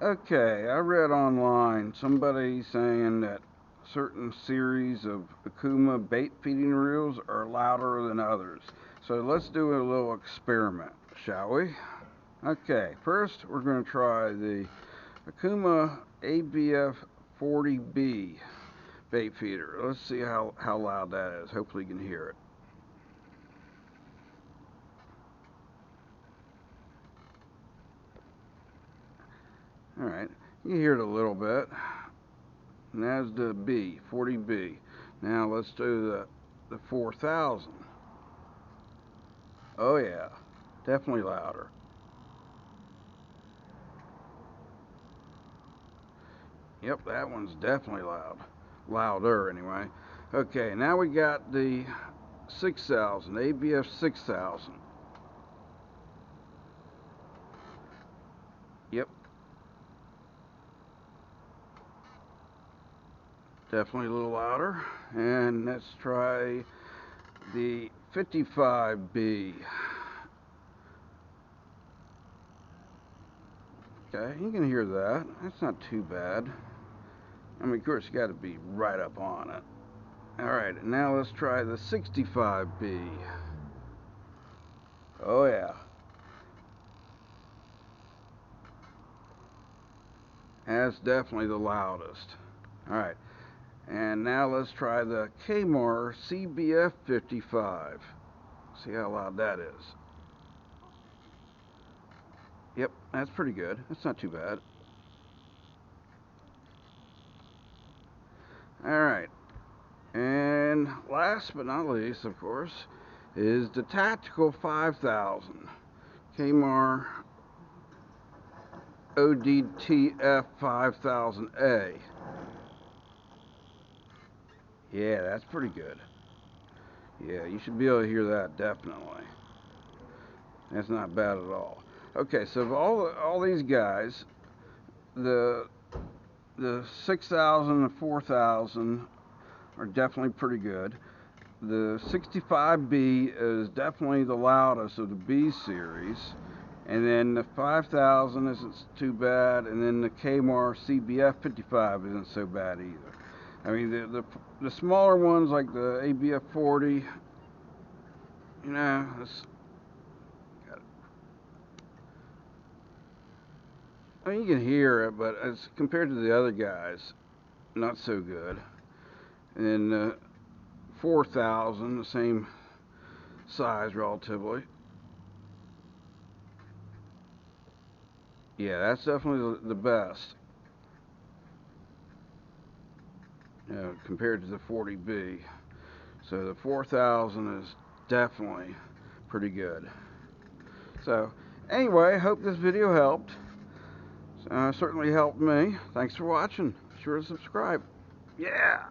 Okay, I read online somebody saying that certain series of Okuma bait feeding reels are louder than others. So let's do a little experiment, shall we? Okay, first we're going to try the Okuma ABF-40B bait feeder. Let's see how loud that is. Hopefully you can hear it. Alright, you hear it a little bit. And that's the B, 40B. Now let's do the 4000. Oh yeah, definitely louder. Yep, that one's definitely loud. Louder anyway. Okay, now we got the 6000, ABF 6000. Yep, definitely a little louder. And let's try the 55B. Okay, you can hear that. That's not too bad. I mean, of course, you got to be right up on it. Alright, now let's try the 65B. Oh yeah. That's definitely the loudest. Alright, and now let's try the Ceymar CBF-55. See how loud that is. Yep, that's pretty good. That's not too bad. Alright, and last but not least, of course, is the Tactical 5000. Ceymar ODTF-5000A. Yeah, that's pretty good. Yeah, you should be able to hear that, definitely. That's not bad at all. Okay, so of all these guys, the 6000 and 4000 are definitely pretty good. The 65B is definitely the loudest of the B series. And then the 5000 isn't too bad, and then the Ceymar CBF-55 isn't so bad either. I mean, the smaller ones like the ABF-40, you know, I mean, you can hear it, but as compared to the other guys, not so good. And then the 4000, the same size relatively. Yeah, that's definitely the best. Compared to the 40B. So the 4000 is definitely pretty good. So anyway, I hope this video helped. Certainly helped me. Thanks for watching. Be sure to subscribe. Yeah!